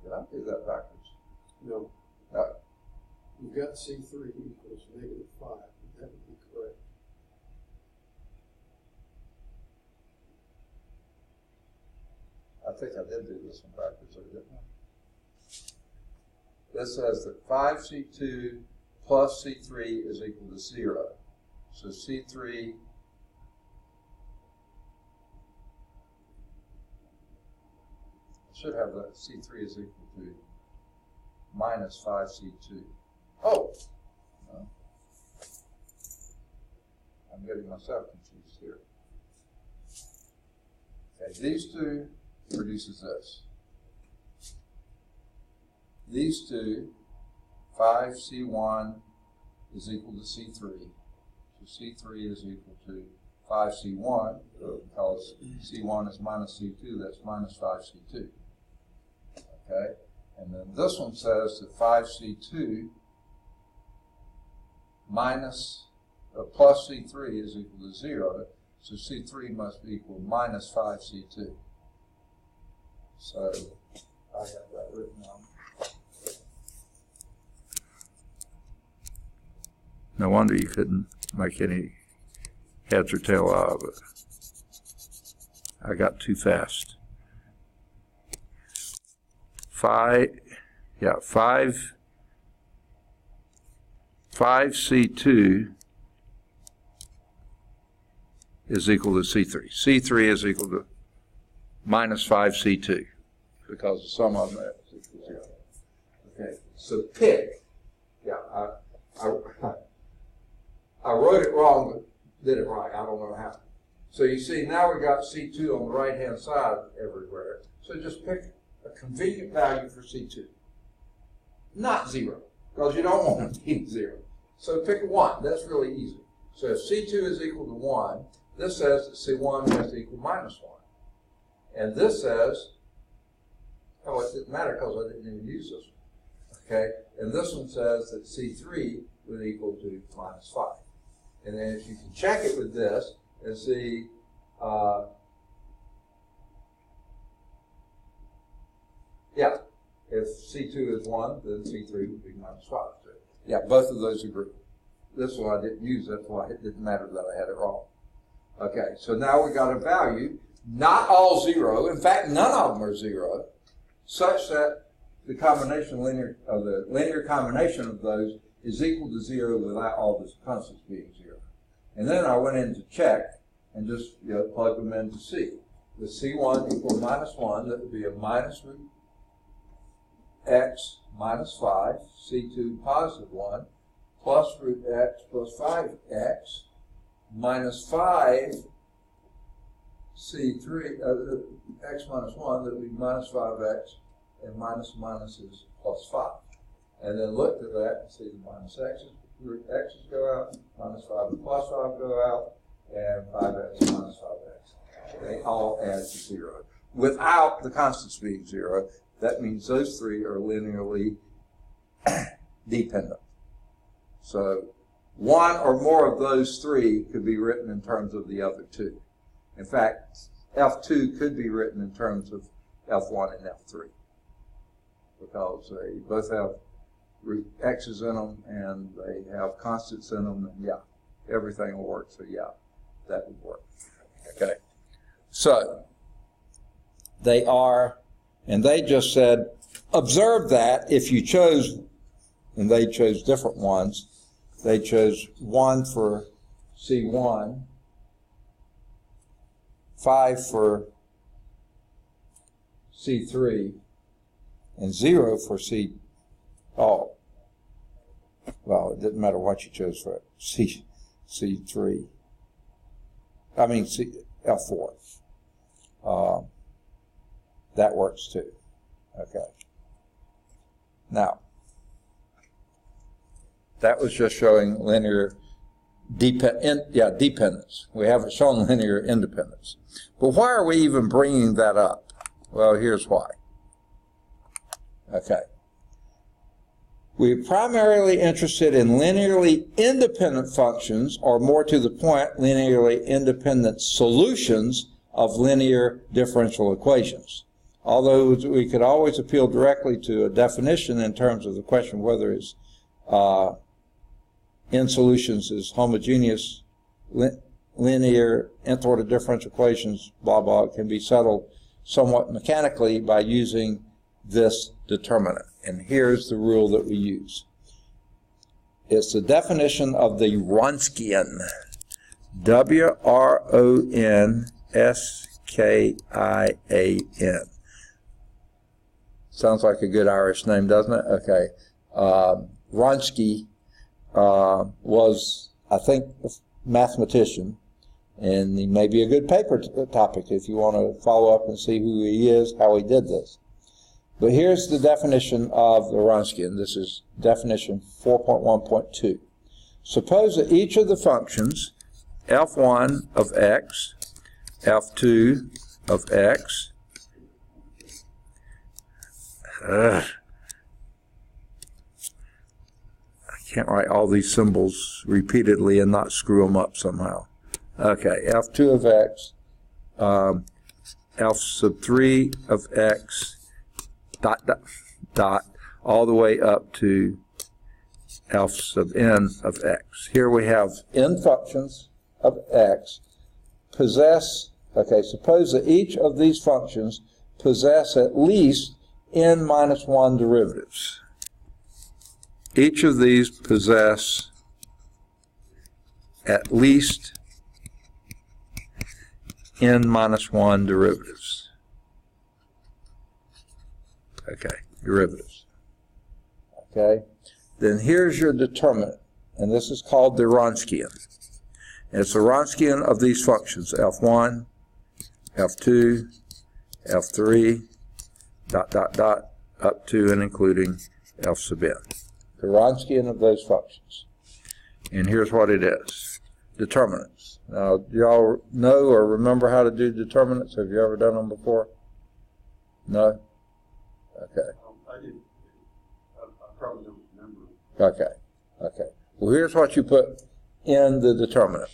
did I do that backwards? No. No. You've got C3 equals negative 5. That would be correct. I think I did do this one backwards, or didn't I? This says that 5C2 plus C3 is equal to 0. So C3 should have that C3 is equal to minus 5C2. Oh! No. I'm getting myself confused here. Okay, these two produces this. These two, 5C1 is equal to C3. So C3 is equal to 5C1, because C1 is minus C2, that's minus 5C2. Okay, and then this one says that 5C2 minus plus C3 is equal to 0, so C3 must be equal to minus 5C2. So I have that written down. No wonder you couldn't make any heads or tail out of it. I got too fast. 5C2 is equal to C3. C3 is equal to minus 5C2 because the sum of them is equal to 0. Okay, so pick. Yeah, I wrote it wrong, but did it right. I don't know how. So you see, now we got C2 on the right-hand side everywhere. So just pick a convenient value for C2. Not 0, because you don't want it to be 0. So pick 1. That's really easy. So if C2 is equal to 1, this says that C1 has to equal minus 1. And this says, oh, it didn't matter because I didn't even use this one. Okay? And this one says that C3 would equal to minus 5. And then if you can check it with this and see, yeah, if C2 is 1, then C3 would be minus 5. So, yeah, both of those agree. This one I didn't use, that's why it didn't matter that I had it wrong. Okay, so now we got a value, not all 0, in fact, none of them are 0, such that the combination the linear combination of those is equal to 0 without all the constants being 0. And then I went in to check and just plug them in to see. With C1 equal to minus 1, that would be a minus root x minus 5, C2 positive 1, plus root x plus 5x, minus 5 C3, x minus 1, that would be minus 5x, and minus is plus 5. And then look at that and see the minus x's, root x's go out, minus 5 and plus 5 go out, and 5x minus 5x. They all add to 0. Without the constants being 0, that means those three are linearly dependent. So one or more of those three could be written in terms of the other two. In fact, F2 could be written in terms of F1 and F3 because they both have root x's in them and they have constants in them, and yeah, everything will work. So yeah, that would work. Okay. So they are, and they just said, observe that if you chose, and they chose different ones. They chose 1 for C1, 5 for C3, and 0 for C. Oh, well, it didn't matter what you chose for it. C3. I mean F4. That works too. Okay. Now, that was just showing linear dependence. We haven't shown linear independence. But why are we even bringing that up? Well, here's why. Okay. We're primarily interested in linearly independent functions, or more to the point, linearly independent solutions of linear differential equations. Although we could always appeal directly to a definition in terms of the question whether it's in solutions is homogeneous, linear, nth order differential equations, blah, blah, it can be settled somewhat mechanically by using this determinant. And here's the rule that we use. It's the definition of the Wronskian, W-R-O-N-S-K-I-A-N. Sounds like a good Irish name, doesn't it? Okay. Wronski was, I think, a mathematician, and he may be a good paper topic if you want to follow up and see who he is, how he did this. But here's the definition of the Wronskian. This is definition 4.1.2. Suppose that each of the functions, f1 of x, f2 of x, I can't write all these symbols repeatedly and not screw them up somehow. Okay, f2 of x, f sub 3 of x, dot, dot, dot, all the way up to f sub n of x. Here we have n functions of x possess, okay, suppose that each of these functions possess at least n minus 1 derivatives. Each of these possess at least n minus 1 derivatives. Okay, derivatives. Okay, then here's your determinant, and this is called the Wronskian. And it's the Wronskian of these functions, F1, F2, F3, dot, dot, dot, up to and including F sub n. The Wronskian of those functions. And here's what it is. Determinants. Now, do y'all know or remember how to do determinants? Have you ever done them before? No? Okay. I did. I probably don't remember. Okay. Okay. Well, here's what you put in the determinant.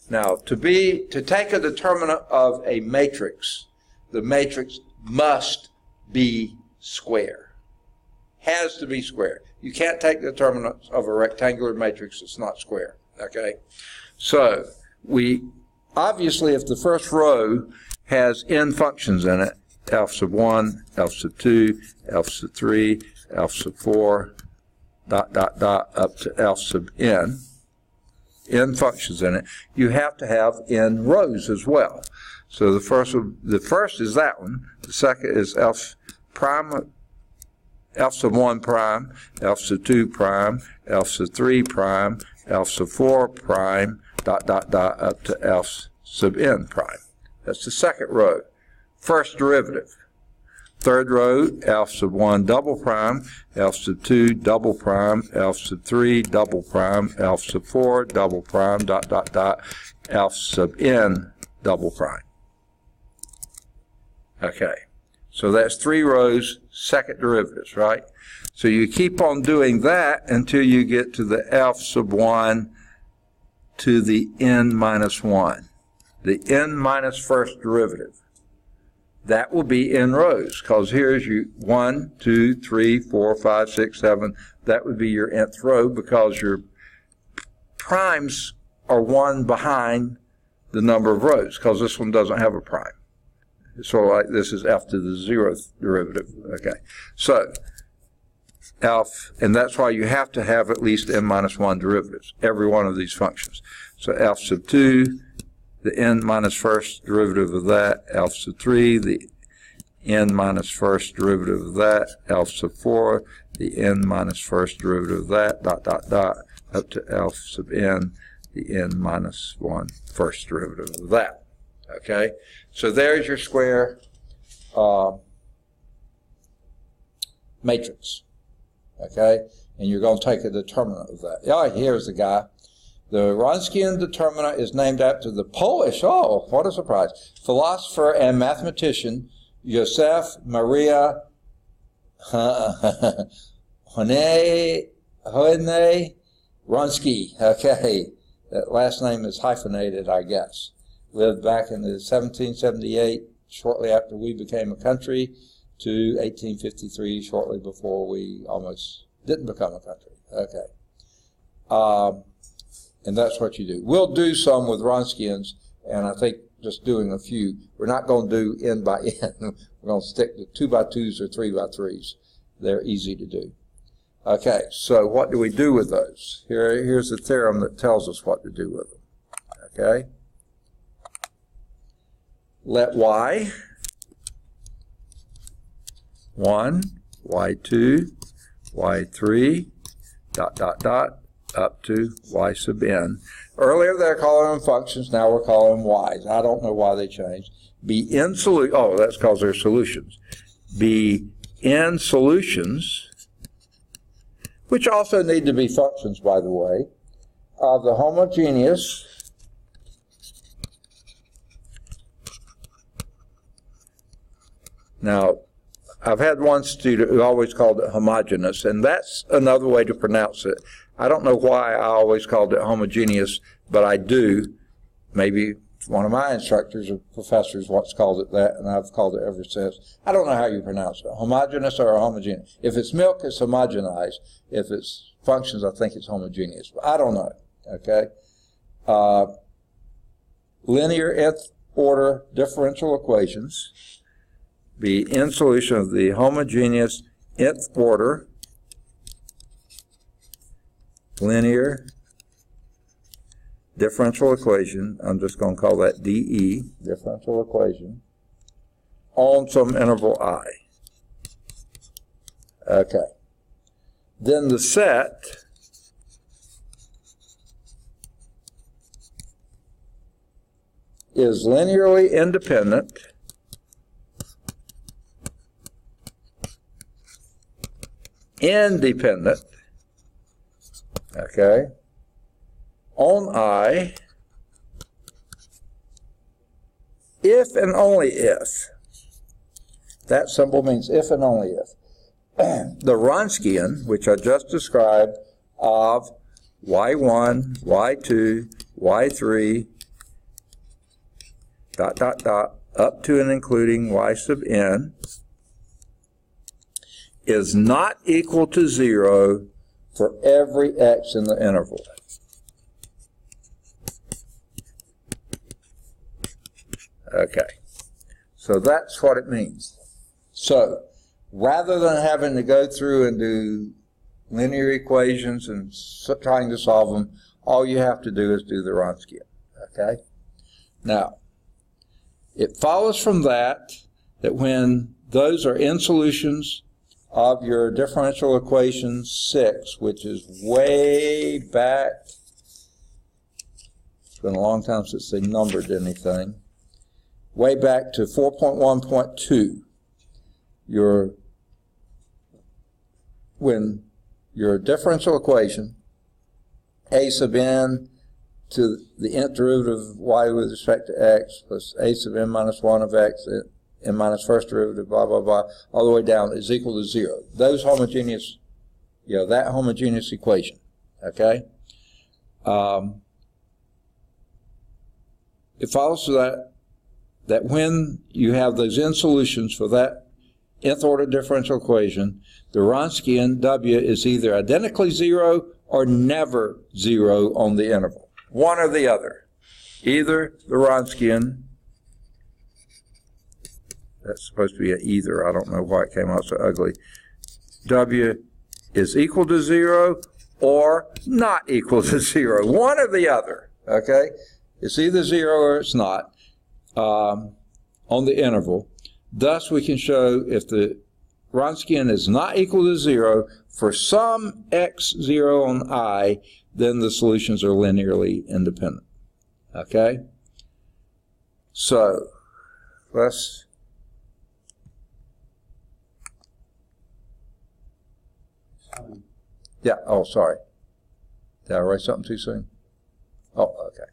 Now, to take a determinant of a matrix, the matrix must be square. Has to be square. You can't take the determinants of a rectangular matrix that's not square. Okay? So, obviously, if the first row has n functions in it, f sub 1, f sub 2, f sub 3, f sub 4, dot, dot, dot, up to f sub n functions in it, you have to have n rows as well. So the first is that one. The second is f sub 1 prime, f sub 2 prime, f sub 3 prime, f sub 4 prime, dot, dot, dot, up to f sub n prime. That's the second row. First derivative. Third row, f sub 1 double prime, f sub 2 double prime, f sub 3 double prime, f sub 4 double prime, dot, dot, dot, f sub n double prime. Okay. So that's 3 rows, second derivatives, right? So you keep on doing that until you get to the f sub 1 to the n minus 1. The n minus first derivative. That will be n rows, because here's you 1, 2, 3, 4, 5, 6, 7. That would be your nth row, because your primes are one behind the number of rows, because this one doesn't have a prime. So like this is f to the 0th derivative. Okay. So f, and that's why you have to have at least n minus 1 derivatives, every one of these functions. So f sub 2, the n minus first derivative of that, f sub 3, the n minus first derivative of that, f sub 4, the n minus first derivative of that, dot, dot, dot, up to f sub n, the n minus 1 first derivative of that. Okay? So there's your square matrix. Okay? And you're going to take a determinant of that. Yeah, here's the guy. The Wronskian determinant is named after the Polish, oh, what a surprise, philosopher and mathematician Józef Maria Hone Wronski. Okay, that last name is hyphenated, I guess. Lived back in the 1778, shortly after we became a country, to 1853, shortly before we almost didn't become a country. Okay. And that's what you do. We'll do some with Wronskians, and I think just doing a few. We're not going to do n by n. We're going to stick to 2 by 2s or 3 by 3s. They're easy to do. Okay, so what do we do with those? Here's the theorem that tells us what to do with them. Okay? Let y, 1, y2, y3, dot, dot, dot, up to y sub n. Earlier they're calling them functions, now we're calling them y's. I don't know why they changed. Be in solution, oh, that's because they're solutions. Be in solutions, which also need to be functions, by the way, of the homogeneous Now, I've had one student who always called it homogeneous, and that's another way to pronounce it. I don't know why I always called it homogeneous, but I do. Maybe one of my instructors or professors once called it that, and I've called it ever since. I don't know how you pronounce it, homogeneous or homogeneous. If it's milk, it's homogenized. If it's functions, I think it's homogeneous. But I don't know, okay? Linear nth order differential equations be in solution of the homogeneous nth order linear differential equation, I'm just going to call that DE, differential equation, on some interval I. Okay. Then the set is linearly independent okay, on I, if and only if. That symbol means if and only if. The Wronskian, which I just described, of y1, y2, y3, ... up to and including y sub n, is not equal to 0 for every x in the interval. Okay, so that's what it means. So, rather than having to go through and do linear equations and trying to solve them, all you have to do is do the Wronskian. Okay? Now, it follows from that when those are in solutions of your differential equation 6, which is way back, it's been a long time since they numbered anything, way back to 4.1.2, when your differential equation, a sub n to the nth derivative of y with respect to x plus a sub n minus 1 of x, n minus first derivative, blah, blah, blah, all the way down is equal to 0. Those homogeneous, that homogeneous equation, okay? It follows that when you have those n solutions for that nth order differential equation, the Wronskian W is either identically 0 or never 0 on the interval. One or the other. Either the Wronskian, that's supposed to be an either, I don't know why it came out so ugly, W is equal to 0 or not equal to 0. One or the other, okay? It's either 0 or it's not on the interval. Thus, we can show if the Wronskian is not equal to 0 for some x0 on I, then the solutions are linearly independent. Okay? So, let's... Yeah, oh, sorry. Did I write something too soon? Oh, okay.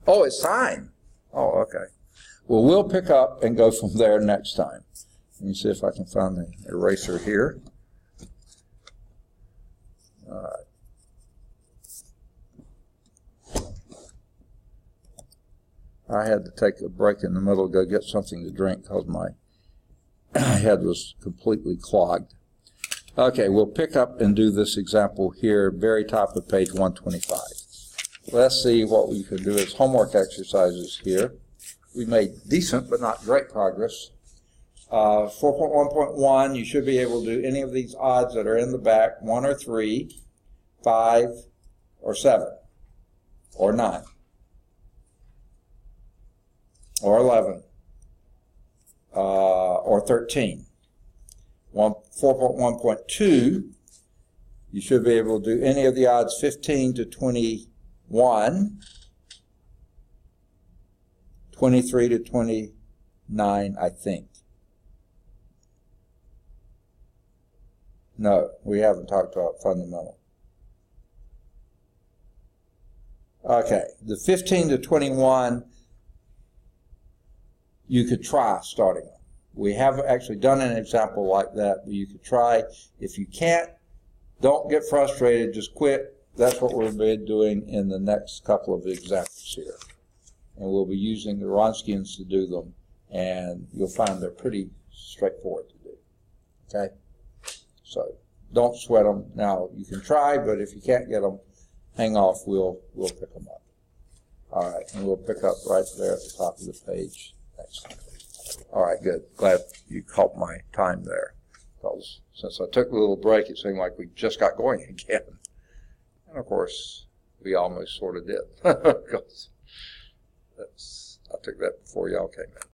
Oh, it's time. Oh, okay. Well, we'll pick up and go from there next time. Let me see if I can find the eraser here. All right. I had to take a break in the middle to go get something to drink because my head was completely clogged. Okay, we'll pick up and do this example here, very top of page 125. Let's see what we can do as homework exercises here. We made decent but not great progress. 4.1.1, you should be able to do any of these odds that are in the back, 1 or 3, 5, or 7, or 9, or 11, or 13. 4.1.2, you should be able to do any of the odds 15 to 21, 23 to 29, I think. No, we haven't talked about fundamental. Okay, the 15 to 21, you could try starting on. We have actually done an example like that, but you could try. If you can't, don't get frustrated, just quit. That's what we'll be doing in the next couple of examples here. And we'll be using the Wronskians to do them, and you'll find they're pretty straightforward to do. Okay? So don't sweat them. Now, you can try, but if you can't get them, hang off. We'll pick them up. All right, and we'll pick up right there at the top of the page next time. All right, good. Glad you caught my time there. Because since I took a little break, it seemed like we just got going again. And of course, we almost sort of did. Because I took that before y'all came in.